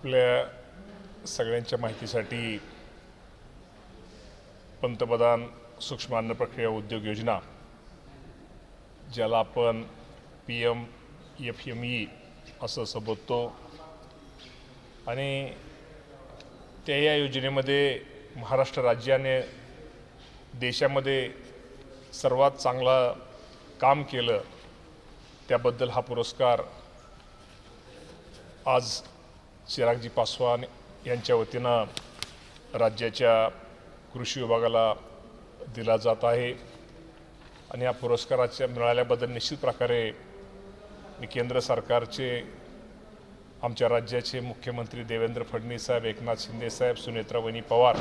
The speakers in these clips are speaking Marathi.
आपल्या सगळ्यांच्या माहितीसाठी पंतप्रधान सूक्ष्म अन्न प्रक्रिया उद्योग योजना, ज्याला आपण PMFME असं संबोधतो, आणि त्या या योजनेमध्ये महाराष्ट्र राज्याने देशामध्ये सर्वात चांगला काम केलं त्याबद्दल हा पुरस्कार आज चिरागजी पासवान यांच्या वतीनं राज्याच्या कृषी विभागाला दिला जात आहे। आणि या पुरस्काराच्या मिळाल्याबद्दल निश्चित प्रकारे मी केंद्र सरकारचे, आमच्या राज्याचे मुख्यमंत्री देवेंद्र फडणवीस साहेब, एकनाथ शिंदे साहेब, सुनेत्रा वहिनी पवार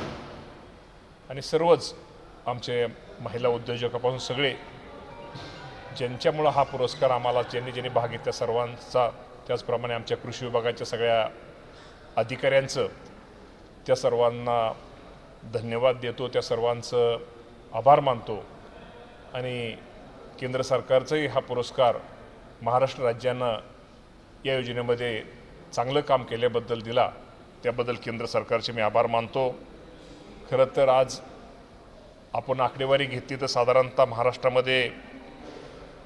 आणि सर्वच आमचे महिला उद्योजकापासून सगळे ज्यांच्यामुळे हा पुरस्कार आम्हाला ज्यांनी भाग घेतला सर्वांचा, त्याचप्रमाणे आमच्या कृषी विभागाच्या सगळ्या अधिकाऱ्यांचं, त्या सर्वांना धन्यवाद देतो, त्या सर्वांचं आभार मानतो। आणि केंद्र सरकारचाही हा पुरस्कार महाराष्ट्र राज्यानं या योजनेमध्ये चांगलं काम केल्याबद्दल दिला, त्याबद्दल केंद्र सरकारचे मी आभार मानतो। खरं तर आज आपण आकडेवारी घेतली तर साधारणतः महाराष्ट्रामध्ये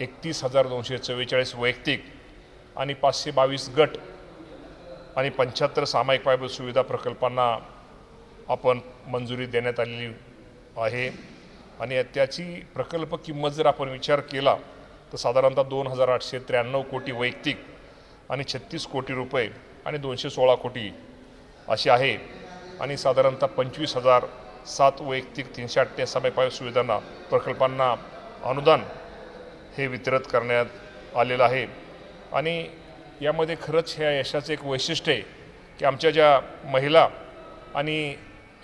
31,244 वैयक्तिक आणि 522 गट आणि 75 सामायिक पायाभूत सुविधा प्रकल्पांना आपण मंजुरी देण्यात आलेली आहे। आणि त्याची प्रकल्प किंमत जर आपण विचार केला तर साधारणतः 2,893 कोटी वैयक्तिक आणि 36 कोटी रुपये आणि 216 कोटी अशी आहे। आणि साधारणतः 25,007 वैयक्तिक 338 सामायिक पायाभूत सुविधांना प्रकल्पांना अनुदान हे वितरित करण्यात आलेलं आहे। आणि यामध्ये खरंच ह्या यशाचं एक वैशिष्ट्य आहे की आमच्या ज्या महिला आणि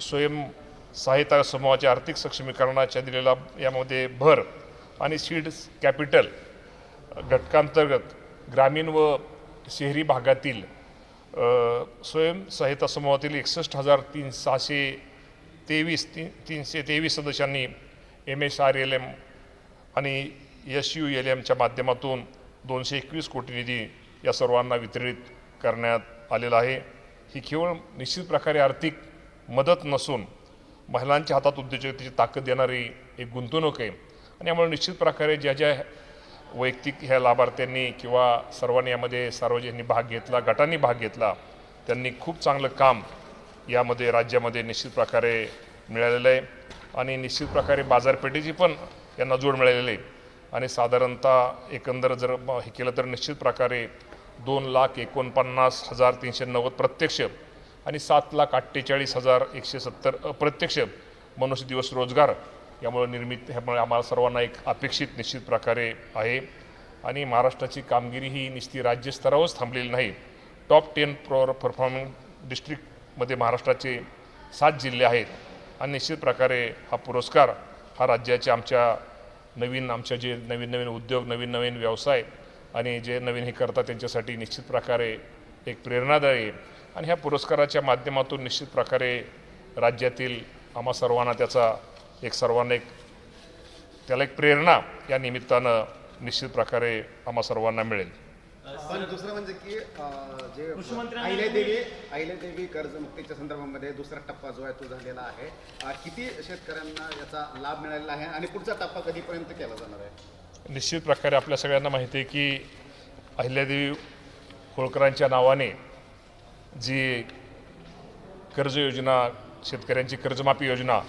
स्वयंसहायता समूहाच्या आर्थिक सक्षमीकरणाच्या दिलेला यामध्ये भर आणि सीड्स कॅपिटल घटकांतर्गत ग्रामीण व शहरी भागातील स्वयंसहायता समूहातील 61,323 सदस्यांनी MSRLM आणि SULMच्या माध्यमातून 221 कोटी निधी या सर्वांना वितरित करण्यात आलेला आहे। ही केवळ निश्चित प्रकारे आर्थिक मदत नसून महिलांच्या हातात उद्योजकतेची ताकद देणारी एक गुंतवणूक आहे। आणि यामुळे निश्चित प्रकारे ज्या ज्या वैयक्तिक ह्या लाभार्थ्यांनी किंवा सर्वांनी यामध्ये सार्वजनिकांनी भाग घेतला, गटांनी भाग घेतला, त्यांनी खूप चांगलं काम यामध्ये राज्यामध्ये निश्चित प्रकारे मिळालेलं आहे। आणि निश्चित प्रकारे बाजारपेठेची पण यांना जोड मिळालेली आहे। आणि साधारणतः एकंदर जर हे केलं तर निश्चित प्रकारे 2,49,390 प्रत्यक्ष आणि 7,48,170 अप्रत्यक्ष मनुष्य दिवस रोजगार यामुळे निर्मित, ह्यामुळे आम्हाला सर्वांना एक अपेक्षित निश्चित प्रकारे आहे। आणि महाराष्ट्राची कामगिरी ही नुसती राज्यस्तरावरच थांबलेली नाही, टॉप 10 परफॉर्मिंग डिस्ट्रिक्टमध्ये महाराष्ट्राचे 7 जिल्हे आहेत। आणि निश्चित प्रकारे हा पुरस्कार हा राज्याच्या आमच्या जे नवीन उद्योग, नवीन व्यवसाय आणि जे नवीन हे करतात त्यांच्यासाठी निश्चित प्रकारे एक प्रेरणादायी आहे। आणि ह्या पुरस्काराच्या माध्यमातून निश्चित प्रकारे राज्यातील आम्हा सर्वांना त्याला एक प्रेरणा या निमित्तानं निश्चित प्रकारे आम्हा सर्वांना मिळेल। पण दुसरं म्हणजे की जे अहिल्यादेवी कर्जमुक्तीच्या संदर्भामध्ये दुसरा टप्पा जो आहे तो झालेला आहे, किती शेतकऱ्यांना याचा लाभ मिळालेला आहे आणि पुढचा टप्पा कधीपर्यंत केला जाणार आहे? निश्चित प्रकारे आपल्या सगळ्यांना माहिती आहे की अहिल्यादेवी होळकरांच्या नावाने जी कर्ज योजना, शेतकऱ्यांची कर्जमाफी योजना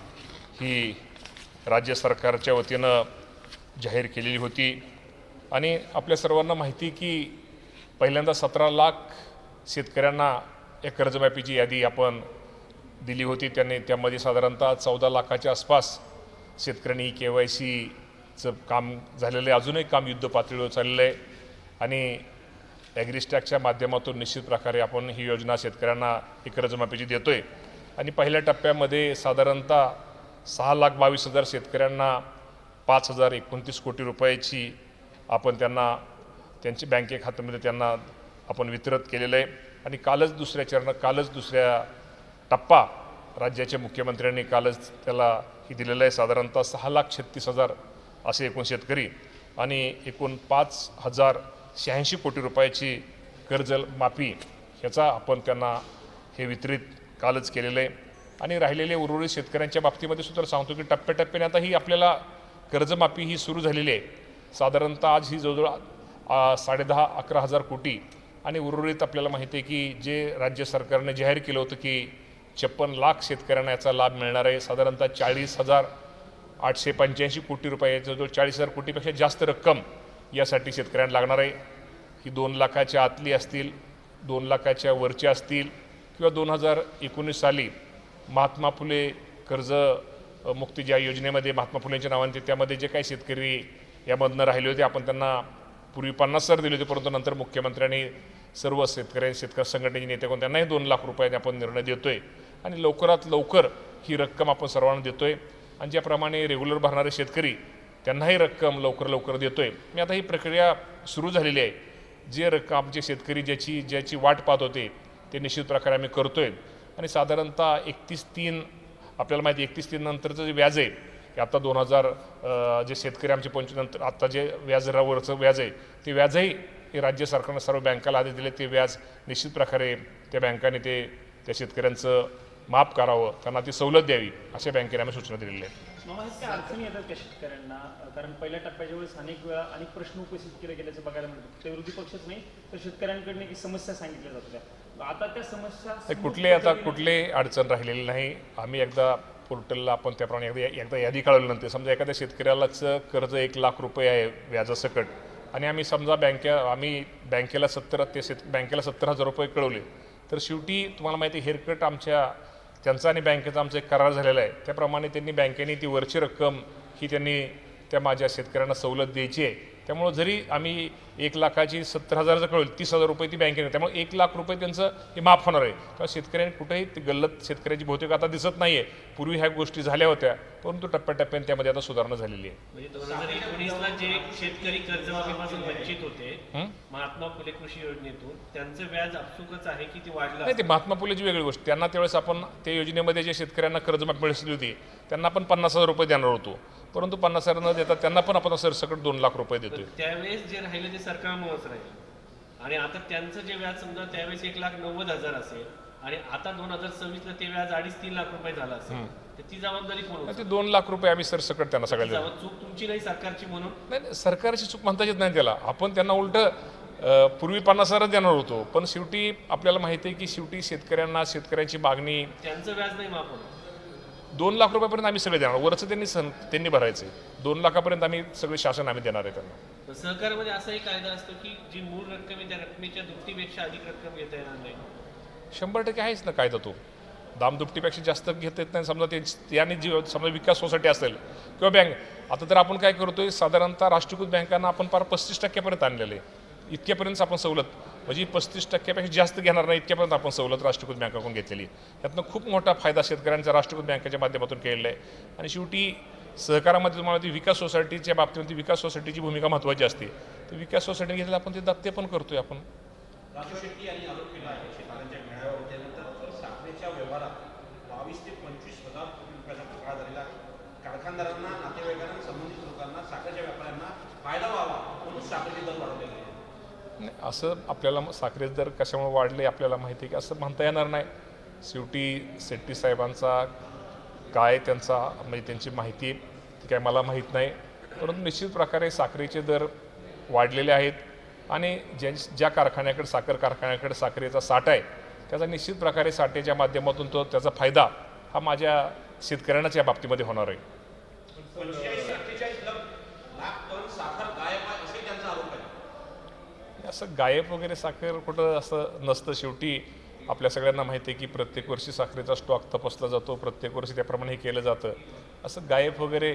ही राज्य सरकारच्या वतीनं जाहीर केलेली होती। आणि आपल्या सर्वांना माहिती की पहिल्यांदा 17 लाख शेतकऱ्यांना या कर्जमाफीची यादी आपण दिली होती। त्यामध्ये साधारणतः 14 लाखाच्या आसपास शेतकऱ्यांनी KYCचं काम झालेलं आहे, अजूनही काम युद्ध पातळीवर चाललेलं आहे। आणि ॲग्रिस्टॅकच्या माध्यमातून निश्चित प्रकारे आपण ही योजना शेतकऱ्यांना ही कर्जमाफीची देतो आहे। आणि पहिल्या टप्प्यामध्ये साधारणतः 6,22,000 शेतकऱ्यांना 5,029 कोटी रुपयाची आपण त्यांच्या बँके खात्यामध्ये त्यांना आपण वितरित केलेलं आहे। आणि कालच दुसऱ्या टप्पा राज्याच्या मुख्यमंत्र्यांनी कालच त्याला ही दिलेलं आहे। साधारणतः 6,36,000 असे एकूण शेतकरी आणि एकूण 5,086 कोटी रुपयाची कर्जमाफी ह्याचा आपण त्यांना हे वितरित कालच केलेलं आहे आणि राहिलेले उर्वरित शेतकऱ्यांच्या बाबतीमध्ये सुद्धा सांगतो की टप्प्याटप्प्याने आता ही आपल्याला कर्जमाफी ही सुरू झालेली आहे। साधारणतः आज ही जवळजवळ 10,5-11,000 कोटी आणि उर्वरित आपल्याला माहिती आहे की जे राज्य सरकारने जाहीर केलं होतं की 56 लाख शेतकऱ्यांना याचा लाभ मिळणार आहे। साधारणतः 40,885 कोटी रुपये, जवळजवळ 40,000 कोटीपेक्षा जास्त रक्कम यासाठी शेतकऱ्यांना लागणार आहे। ही 2 लाखाच्या आतली असतील, 2 लाखाच्या वरच्या असतील किंवा 2019 साली महात्मा फुले कर्ज मुक्ती ज्या योजनेमध्ये महात्मा फुलेंच्या नावाने त्यामध्ये जे काही शेतकरी यामधनं राहिले होते, आपण त्यांना पूर्वी 50,000 दिले होते, परंतु नंतर मुख्यमंत्र्यांनी सर्व शेतकरी संघटनेचे नेते कोण त्यांनाही 2 लाख रुपयाने आपण निर्णय देतोय आणि लवकरात लवकर ही रक्कम आपण सर्वांना देतोय आणि ज्याप्रमाणे रेग्युलर भरणारे शेतकरी त्यांनाही रक्कम लवकर देतोय। मी आता ही प्रक्रिया सुरू झालेली आहे। जे रक्कम आमचे शेतकरी ज्याची वाट पाहत होते ते निश्चित प्रकारे आम्ही करतोय आणि साधारणतः 31/3 आपल्याला माहिती 31/3 नंतरचं जे व्याज आहे की आता 2000 जे शेतकरी आमचे 25 नंतर आता जे व्याजरावरचं व्याज आहे ते व्याजही हे राज्य सरकारनं सर्व बँकाला आदेश दिले, ते व्याज निश्चित प्रकारे त्या बँकाने त्या शेतकऱ्यांचं माफ करावं, त्यांना ती सवलत द्यावी अशा बँकेने आम्ही सूचना दिलेल्या आहेत। काय अडचणी येतात त्या शेतकऱ्यांना? कारण पहिल्या टप्प्याच्या वेळेस अनेक वेळा अनेक प्रश्न उपस्थित केले गेल्याचं बघायला मिळतं। ते विरोधी पक्षच नाही तर शेतकऱ्यांकडून एक समस्या सांगितल्या जातात, आता त्या समस्या कुठले अडचण राहिलेली नाही। आम्ही एकदा पोर्टलला आपण त्याप्रमाणे एकदा यादी कळवल्यानंतर समजा एखाद्या शेतकऱ्यालाच कर्ज 1 लाख रुपये आहे व्याजासकट आणि आम्ही समजा बँकेला 70,000 रुपये कळवले, तर शेवटी तुम्हाला माहिती हेअरकट त्यांचा आणि बँकेचा आमचा एक करार झालेला आहे, त्याप्रमाणे त्यांनी बँकेने ती वरची रक्कम ही त्यांनी त्या माझ्या शेतकऱ्यांना सवलत द्यायची आहे। त्यामुळे जरी आम्ही 1 लाखाची 70,000 कळवली, 30,000 रुपये ती बँकेने, त्यामुळे 1 लाख रुपये त्यांचं हे माफ होणार आहे। तेव्हा शेतकऱ्यांनी कुठेही ती गल्लत शेतकऱ्याची बहुतेक आता दिसत नाही आहे। पूर्वी ह्या गोष्टी झाल्या होत्या, परंतु टप्प्याटप्प्याने त्यामध्ये आता सुधारणा झालेली आहे। म्हणजे 2019ला जे शेतकरी कर्जमाफीपासून वंचित होते महात्मा फुले कृषी योजनेतून, त्यांचं व्याज आपसुकच आहे की ते वाढलं? नाही, ते महात्मा फुलेची वेगळी गोष्ट। त्यांना त्यावेळेस आपण त्या योजनेमध्ये जे शेतकऱ्यांना कर्जमाफी मिळाली होती त्यांना आपण 50,000 रुपये देणार होतो, परंतु 50,000 न देता त्यांना पण आपण सरसकट 2 लाख रुपये देतोय। त्यावेळेस जे राहिले ते सरकारमुळेच राहिले आणि आता त्यांचं जे व्याज समजा त्यावेळेस 1,90,000 असेल आणि आता 2026ला ते व्याज 2.5-3 लाख रुपये झालं असेल, तर ती जबाबदारी कोण? ते 2 लाख रुपये आम्ही सरसकट त्यांना सगळ्या चूक तुमची नाही, सरकारची म्हणून? नाही, सरकारची चूक म्हणता येत नाही त्याला। आपण त्यांना उलट पूर्वी 50,000 देणार होतो, पण शेवटी आपल्याला माहिती आहे की शेवटी शेतकऱ्यांची मागणी, त्यांचं व्याज नाही माफ होणार। 2 लाख रुपयापर्यंत आम्ही सगळे देणार, वरचं त्यांनी भरायचं। 2 लाखापर्यंत आम्ही सगळे शासन आम्ही देणार आहे त्यांना। सहकारमध्ये असाही कायदा असतो की जी मूळ रक्कम आहे त्या रकमेच्या दुपटीपेक्षा अधिक रक्कम घेता येणार नाही? 100% आहेच ना कायदा तो। दामदुपटीपेक्षा जास्त घेता येत नाही। समजा याने समजा विकास सोसायटी असेल किंवा बँक, आता तर आपण काय करतोय साधारणतः राष्ट्रीयकृत बँकांना आपण फार 35% आणलेले आहे, इतक्यापर्यंत आपण सवलत म्हणजे 35%पेक्षा जास्त घेणार नाही इतक्यापर्यंत आपण सवलत राष्ट्रीयकृत बँकाकडून घेतलेली। यातनं खूप मोठा फायदा शेतकऱ्यांचा राष्ट्रीयकृत बँकेच्या माध्यमातून केलेला आहे आणि शेवटी सहकारामध्ये तुम्हाला ती विकास सोसायटीच्या बाबतीमध्ये विकास सोसायटीची भूमिका महत्त्वाची असते। तर विकास सोसायटी घेतलेला आपण ते पण करतोय आपण। राजू शेट्टी यांनी आरोप केला आहे शेतकऱ्यांच्या मेळाव्यावर त्यानंतर साखरेच्या व्यवहारात 22 ते 25,000 कोटी रुपयाचा घोटाळा झालेला आहे। कारखानदारांना, नातेवाईकांना, संबंधित लोकांना, साखरेच्या व्यापाऱ्यांना फायदा व्हावा म्हणून साखरेचे दर वाढवले गेले। नाही, असं आपल्याला साखरेचे दर कशामुळे वाढले आपल्याला माहिती आहे की असं म्हणता येणार नाही। शेवटी शेट्टी साहेबांचा काय त्यांचा म्हणजे त्यांची माहिती ती काय मला माहीत नाही, परंतु निश्चित प्रकारे साखरेचे दर वाढलेले आहेत आणि ज्या कारखान्याकडे साखर कारखान्याकडे साखरेचा साठा आहे त्याचा निश्चित प्रकारे साठेच्या माध्यमातून त्याचा फायदा हा माझ्या शेतकऱ्यांनाच या बाबतीमध्ये होणार आहे। 45-48 लाख टन साखर गायब आहे असे त्यांचा आरोप आहे। असं गायब वगैरे साखर कुठं असं नसतं। शेवटी आपल्या सगळ्यांना माहिती आहे की प्रत्येक वर्षी साखरेचा स्टॉक तपासला जातो, प्रत्येक वर्षी त्याप्रमाणे हे केलं जातं। असं गायब वगैरे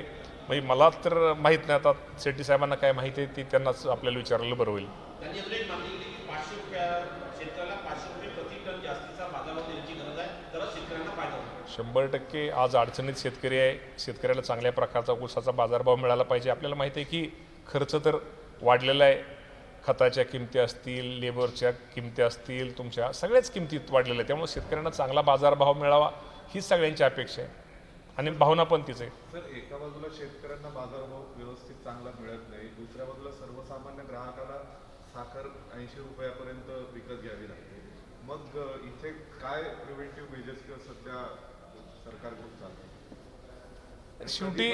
म्हणजे मला तर माहीत नाही, आता शेट्टी साहेबांना काय माहिती आहे ती त्यांनाच आपल्याला विचारलेलं बरं होईल। त्यांनी अजून मागणी केली की 500 रुपये शेतकऱ्याला 500 रुपये प्रति टन जास्तीचा बाजारभाव देण्याची गरज आहे, तरच शेतकऱ्यांना फायदा होईल। 100% आज अडचणीत शेतकरी आहे, शेतकऱ्याला चांगल्या प्रकारचा ऊसाचा बाजारभाव मिळाला पाहिजे। आपल्याला माहिती आहे की खर्च तर वाढलेला आहे, खताच्या किमती असतील, लेबरच्या किमती असतील, तुमच्या सगळ्याच किमतीत वाढलेल्या आहेत, त्यामुळे शेतकऱ्यांना चांगला बाजारभाव मिळावा हीच सगळ्यांची अपेक्षा आहे आणि भावना पण तीच आहे। सर, एका बाजूला शेतकऱ्यांना बाजारभाव व्यवस्थित चांगला मिळत नाही, दुसऱ्या बाजूला सर्वसामान्य ग्राहकाला साखर 80 रुपयापर्यंत विकत घ्यावी लागते। मग इथे काय प्रिव्हेंटिव्ह मेजर्स किंवा सध्या सरकारकडून चालू आहे? शेवटी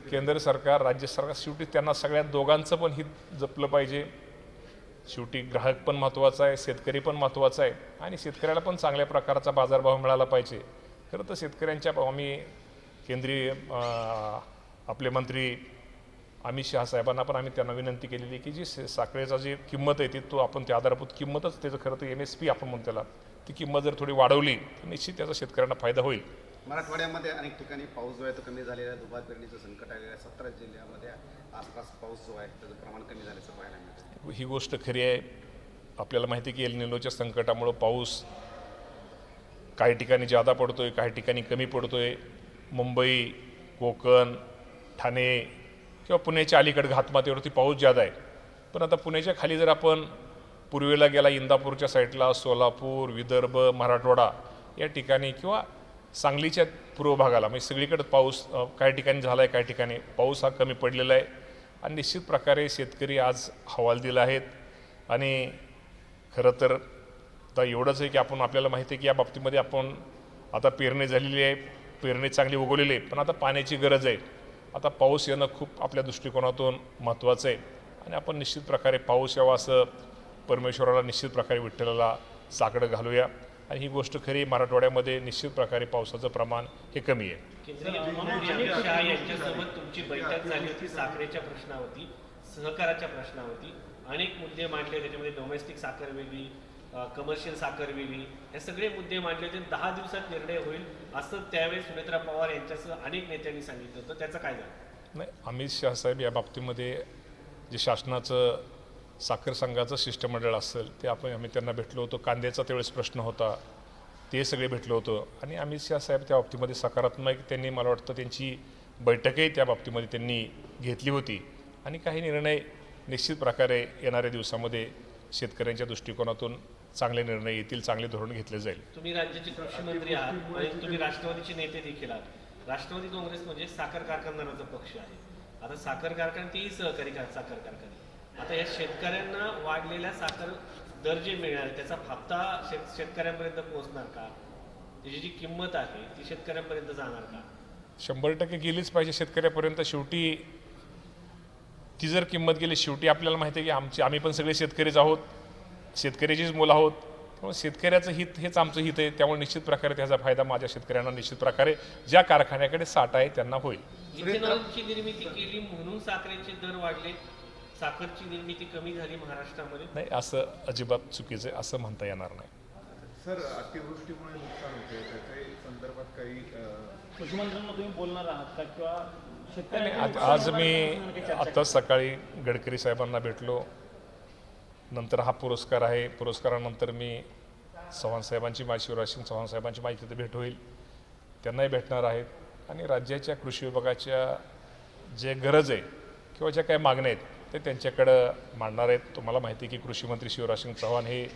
केंद्र सरकार राज्य सरकार शेवटी त्यांना सगळ्या दोघांचं पण हित जपलं पाहिजे. शेवटी ग्राहक पण महत्त्वाचा आहे, शेतकरी पण महत्त्वाचा आहे आणि शेतकऱ्याला पण चांगल्या प्रकारचा बाजारभाव मिळाला पाहिजे. खरं तर शेतकऱ्यांच्या आम्ही केंद्रीय आपले मंत्री अमित शहा साहेबांना पण आम्ही त्यांना विनंती केलेली की जी साखरेचा जी किंमत आहे ती तो आपण त्या आधारभूत किंमतच त्याचं खरं तर MSP आपण म्हणतो त्याला ती किंमत जर थोडी वाढवली तर निश्चित त्याचा शेतकऱ्यांना फायदा होईल. मराठवाड्यामध्ये अनेक ठिकाणी पाऊस जो आहे तो कमी झालेला आहे. दुबार पेरणीचं संकट आलेलं आहे. 17 जिल्ह्यामध्ये आसपास पाऊस जो आहे त्याचं प्रमाण कमी झाल्याचं पाहायला मिळतं. ही गोष्ट खरी आहे. आपल्याला माहिती आहे की एल निनोच्या संकटामुळं पाऊस काही ठिकाणी जादा पडतोय, काही ठिकाणी कमी पडतोय. मुंबई, कोकण, ठाणे किंवा पुण्याच्या अलीकडे घातमातेवरती पाऊस जादा आहे. पण आता पुण्याच्या खाली जर आपण पूर्वेला गेला इंदापूरच्या साईडला, सोलापूर, विदर्भ, मराठवाडा या ठिकाणी किंवा सांगलीच्या पूर्व भागाला म्हणजे सगळीकडे पाऊस काही ठिकाणी झाला आहे, काही ठिकाणी पाऊस हा कमी पडलेला आहे आणि निश्चित प्रकारे शेतकरी आज हवालदिल आहेत. आणि खरं तर आता एवढंच आहे की आपल्याला माहिती आहे की या बाबतीमध्ये आपण आता पेरणी झालेली आहे, पेरणी चांगली उगवलेली आहे, पण आता पाण्याची गरज आहे. आता पाऊस येणं खूप आपल्या दृष्टिकोनातून महत्त्वाचं आहे आणि आपण निश्चित प्रकारे पाऊस यावा असं परमेश्वराला निश्चित प्रकारे विठ्ठलाला साकडं घालूया. आणि ही गोष्ट खरी मराठवाड्यामध्ये निश्चित प्रकारे पावसाचं प्रमाण हे कमी आहे. केंद्रीय मंत्री अमित शहा यांच्यासोबत तुमची बैठक झाली होती साखरेच्या प्रश्नावरती, सहकाराच्या प्रश्नावरती. अनेक मुद्दे मांडले, त्याच्यामध्ये डोमेस्टिक साखर वेगळी, कमर्शियल साखर वेगळी, हे सगळे मुद्दे मांडले होते. 10 दिवसात निर्णय होईल असं त्यावेळेस सुनेत्रा पवार यांच्यासह अनेक नेत्यांनी सांगितलं होतं. त्याचं काय झालं? नाही, अमित शहा साहेब या बाबतीमध्ये जे शासनाचं साखर संघाचं शिष्टमंडळ असेल ते आम्ही त्यांना भेटलो होतो. कांद्याचा त्यावेळेस प्रश्न होता, ते सगळे भेटलो होतो आणि अमित शहा साहेब त्या बाबतीमध्ये सकारात्मक त्यांनी मला वाटतं त्यांची बैठकही त्या बाबतीमध्ये त्यांनी घेतली होती आणि काही निर्णय निश्चित प्रकारे येणाऱ्या दिवसामध्ये शेतकऱ्यांच्या दृष्टिकोनातून चांगले निर्णय येतील, चांगले धोरण घेतले जाईल. तुम्ही राज्याचे कृषी मंत्री आहात आणि तुम्ही राष्ट्रवादीचे नेते देखील आहात. राष्ट्रवादी काँग्रेस म्हणजे साखर कारखानदाराचा पक्ष आहे. आता साखर कारखाने तेही सहकारी साखर कारखाने. आता या शेतकऱ्यांना वाढलेल्या साखर दर जे मिळणार त्याचा हप्ता शेतकऱ्यांपर्यंत पोहोचणार का? त्याची जी किंमत आहे ती शेतकऱ्यांपर्यंत जाणार का? 100% गेलीच पाहिजे शेतकऱ्यापर्यंत. शेवटी ती जर किंमत गेली, शेवटी आपल्याला माहिती आहे की आम्ही पण सगळे शेतकरीच आहोत, शेतकऱ्याचीच मुलं आहोत. त्यामुळे शेतकऱ्याचं हित हेच आमचं हित आहे. त्यामुळे निश्चित प्रकारे त्याचा फायदा माझ्या शेतकऱ्यांना निश्चित प्रकारे ज्या कारखान्याकडे साठा आहे त्यांना होईल. इथेनॉलची निर्मिती केली म्हणून साखरेचे दर वाढले, साखरची निर्मिती कमी झाली महाराष्ट्रामध्ये? नाही, असं अजिबात चुकीचं आहे, असं म्हणता येणार नाही. सर, अतिवृष्टीमुळे नुकसान होते, त्याच्या संदर्भात काही कृषी मंत्र्यांना तुम्ही बोलणार आहात का किंवा आज मी आता सकाळी गडकरी साहेबांना भेटलो. नंतर हा पुरस्कार आहे, पुरस्कारानंतर मी चव्हाण साहेबांची शिवराज सिंग चव्हाण साहेबांची माझी तिथे भेट होईल, त्यांनाही भेटणार आहेत आणि राज्याच्या कृषी विभागाच्या जे गरज आहे किंवा ज्या काही मागण्या आहेत ते त्यांच्याकडं मांडणार आहेत. तुम्हाला माहिती आहे की कृषी मंत्री शिवराज सिंग चव्हाण हे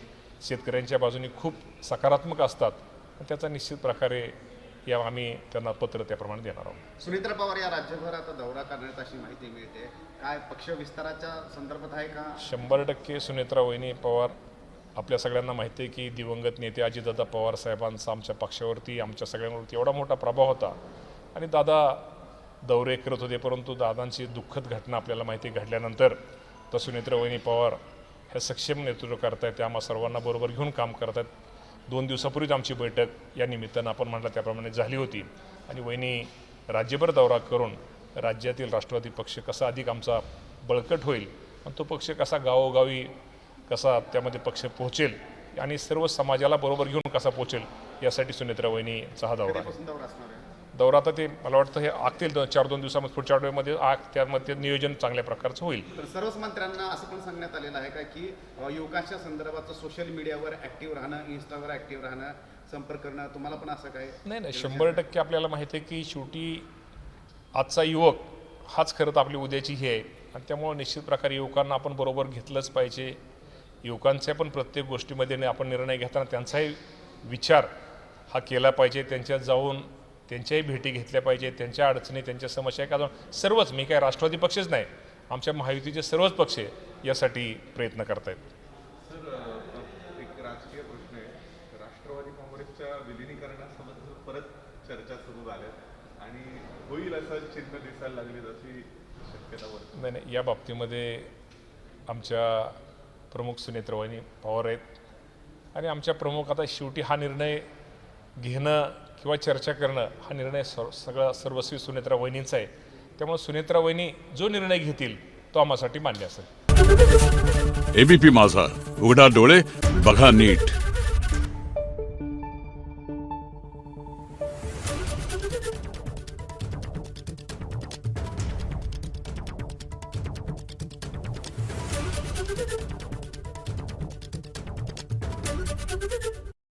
शेतकऱ्यांच्या बाजूने खूप सकारात्मक असतात आणि त्याचा निश्चित प्रकारे या आम्ही त्यांना पत्र त्याप्रमाणे देणार आहोत. सुनेत्रा पवार या राज्यभर आता दौरा करण्यात अशी माहिती मिळते. काय पक्ष विस्ताराच्या संदर्भात आहे का? 100% सुनेत्रा वहिनी पवार. आपल्या सगळ्यांना माहिती आहे की दिवंगत नेते अजितदादा पवार साहेबांचा आमच्या पक्षावरती, आमच्या सगळ्यांवरती एवढा मोठा प्रभाव होता आणि दादा दौरे करत होते. परंतु दादांची दुःखद घटना आपल्याला माहिती घडल्यानंतर तर सुनेत्रा वहिनी पवार हे सक्षम नेतृत्व करतायत, त्या आम्हा सर्वांना बरोबर घेऊन काम करत आहेत. 2 दिवसापूर्वीच आमची बैठक या निमित्तानं आपण म्हटलं त्याप्रमाणे झाली होती आणि वहिनी राज्यभर दौरा करून राज्यातील राष्ट्रवादी पक्ष कसा अधिक आमचा बळकट होईल आणि तो पक्ष कसा गावोगावी कसा त्यामध्ये पक्ष पोहोचेल आणि सर्व समाजाला बरोबर घेऊन कसा पोहोचेल यासाठी सुनेत्रा वहिनीचा हा दौरा आहे. कधीपासून दौरा असणार आहे? दौरा आता ते मला वाटतं हे आखतील 4-2 दिवसामध्ये, पुढच्या आठवड्यामध्ये त्यामध्ये नियोजन चांगल्या प्रकारचं होईल. तर सर्वच मंत्र्यांना असं पण सांगण्यात आलेलं आहे का की युवकांच्या संदर्भात सोशल मीडियावर ॲक्टिव्ह राहणं, इन्स्टावर ॲक्टिव्ह राहणं, संपर्क करणं, तुम्हाला पण असं काय? नाही, 100% आपल्याला माहिती आहे की शेवटी आजचा युवक हाच खरं तर आपली उद्याची ही आहे आणि त्यामुळे निश्चित प्रकारे युवकांना आपण बरोबर घेतलंच पाहिजे. युवकांच्या पण प्रत्येक गोष्टीमध्ये आपण निर्णय घेताना त्यांचाही विचार हा केला पाहिजे. त्यांच्यात जाऊन त्यांच्याही भेटी घेतल्या पाहिजे, त्यांच्या अडचणी, त्यांच्या समस्या का सर्वच. मी काय राष्ट्रवादी पक्षच नाही, आमच्या महायुतीचे सर्वच पक्ष यासाठी प्रयत्न करत आहेत. सर, एक राजकीय प्रश्न आहे. पक्षाच्या विलिनीकरणासंबंधी परत चर्चा सुरू झाल्या आणि होईल असं चिन्ह दिसायला लागली अशी शक्यता वर्तते. नाही नाही, या बाबतीमध्ये आमच्या प्रमुख सुनेत्राबाई पवार आहेत आणि आमच्या प्रमुख आता शेवटी हा निर्णय घेणं किंवा चर्चा करणं हा निर्णय सगळा सर्वस्वी सुनेत्रा वहिनींचा आहे. त्यामुळे सुनेत्रा वहिनी जो निर्णय घेतील तो आम्हासाठी मान्य असेल. एबीपी माझा, उघडा डोळे बघा नीट.